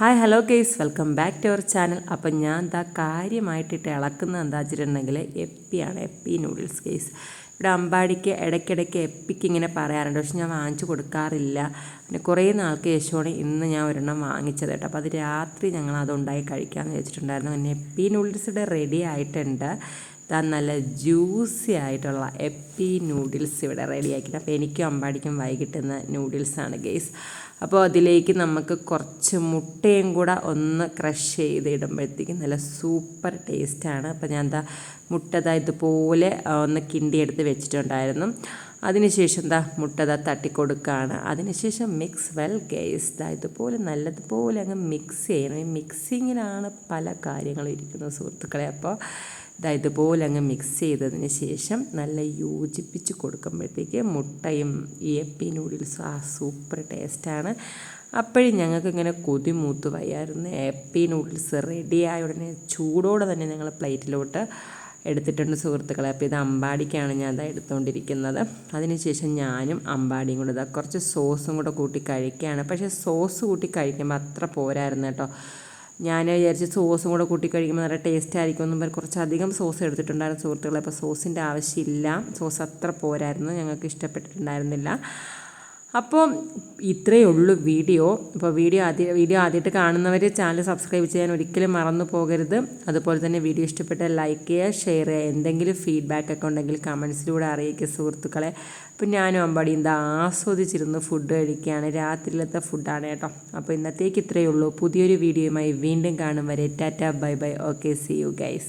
Hi hello guys, welcome back to our channel. അപ്പം ഞാൻ എന്താ കാര്യമായിട്ടിട്ട് ഇളക്കുന്നത് എന്താ വെച്ചിട്ടുണ്ടെങ്കിൽ എപ്പി നൂഡിൽസ് ഗെയ്സ്. ഇവിടെ അമ്പാടിക്ക് ഇടയ്ക്കിടയ്ക്ക് എപ്പിക്ക് ഇങ്ങനെ പറയാറുണ്ട്, പക്ഷെ ഞാൻ വാങ്ങിച്ചു കൊടുക്കാറില്ല. പിന്നെ കുറേ നാൾക്ക് ശേഷമാണ് ഇന്ന് ഞാൻ ഒരെണ്ണം വാങ്ങിച്ചത് കേട്ടോ. അപ്പോൾ അത് രാത്രി ഞങ്ങൾ അതുണ്ടായി കഴിക്കാമെന്ന് വെച്ചിട്ടുണ്ടായിരുന്നു. പിന്നെ എപ്പി നൂഡിൽസ് ഇവിടെ റെഡി ആയിട്ടുണ്ട്. ഇതാ നല്ല ജ്യൂസി ആയിട്ടുള്ള എപ്പി നൂഡിൽസ് ഇവിടെ റെഡിയാക്കിയിട്ട്. അപ്പോൾ എനിക്കും അമ്പാടിക്കും വൈകിട്ടുന്ന നൂഡിൽസാണ് ഗെയ്സ്. അപ്പോൾ അതിലേക്ക് നമുക്ക് കുറച്ച് മുട്ടയും കൂടെ ഒന്ന് ക്രഷ് ചെയ്ത് ഇടുമ്പോഴത്തേക്കും നല്ല സൂപ്പർ ടേസ്റ്റാണ്. അപ്പോൾ ഞാൻ എന്താ മുട്ട ഇതുപോലെ ഒന്ന് കിണ്ടിയെടുത്ത് വെച്ചിട്ടുണ്ടായിരുന്നു. അതിനുശേഷം മുട്ട തട്ടിക്കൊടുക്കുകയാണ്. അതിനുശേഷം മിക്സ് വെൽ ഗെയ്സ്. ഇതുപോലെ നല്ലതുപോലെ അങ്ങ് മിക്സ് ചെയ്യണം. ഈ മിക്സിങ്ങിലാണ് പല കാര്യങ്ങളും ഇരിക്കുന്നത് സുഹൃത്തുക്കളെ. അപ്പോൾ ഇതുപോലെ അങ്ങ് മിക്സ് ചെയ്തതിന് ശേഷം നല്ല യോജിപ്പിച്ച് കൊടുക്കുമ്പോഴത്തേക്ക് മുട്ടയും ഈ എപ്പി നൂഡിൽസും സൂപ്പർ ടേസ്റ്റാണ്. അപ്പോഴും ഞങ്ങൾക്ക് ഇങ്ങനെ കൊതിമൂത്ത് വയ്യായിരുന്നു. എപ്പി നൂഡിൽസ് റെഡിയായ ഉടനെ ചൂടോടെ തന്നെ ഞങ്ങൾ പ്ലേറ്റിലോട്ട് എടുത്തിട്ടുണ്ട് സുഹൃത്തുക്കളെ. അപ്പോൾ ഇത് അമ്പാടിക്കാണ് ഞാൻ എടുത്തുകൊണ്ടിരിക്കുന്നത്. അതിനുശേഷം ഞാനും അമ്പാടിയും കൂടെ കുറച്ച് സോസും കൂടെ കൂട്ടി കഴിക്കുകയാണ്. പക്ഷേ സോസ് കൂട്ടി കഴിക്കുമ്പോൾ അത്ര പോരായിരുന്നു കേട്ടോ. ഞാൻ വിചാരിച്ച് സോസും കൂടെ കൂട്ടി കഴിക്കുമ്പോൾ നല്ല ടേസ്റ്റ് ആയിരിക്കും എന്നും പറഞ്ഞ് കുറച്ചധികം സോസ് എടുത്തിട്ടുണ്ടായിരുന്നു സുഹൃത്തുക്കളെ. അപ്പോൾ സോസിൻ്റെ ആവശ്യമില്ല, സോസ് അത്ര പോരായിരുന്നു, ഞങ്ങൾക്ക് ഇഷ്ടപ്പെട്ടിട്ടുണ്ടായിരുന്നില്ല. അപ്പോൾ ഇത്രയേ ഉള്ളൂ വീഡിയോ. അപ്പോൾ വീഡിയോ ആദ്യമായിട്ട് കാണുന്നവർ ചാനൽ സബ്സ്ക്രൈബ് ചെയ്യാൻ ഒരിക്കലും മറന്നു പോകരുത്. അതുപോലെ തന്നെ വീഡിയോ ഇഷ്ടപ്പെട്ടാൽ ലൈക്ക് ചെയ്യുക, ഷെയർ ചെയ്യുക. എന്തെങ്കിലും ഫീഡ്ബാക്ക് ഒക്കെ ഉണ്ടെങ്കിൽ കമൻസിലൂടെ അറിയിക്കുക സുഹൃത്തുക്കളെ. അപ്പോൾ ഞാനും അമ്പാടി ആസ്വദിച്ചിരുന്ന് ഫുഡ് കഴിക്കുകയാണ്. രാത്രിയിലത്തെ ഫുഡാണ് കേട്ടോ. അപ്പോൾ ഇന്നത്തേക്ക് ഇത്രയേ ഉള്ളൂ. പുതിയൊരു വീഡിയോയുമായി വീണ്ടും കാണും വരെ ടാറ്റ bye bye. Okay, see you guys.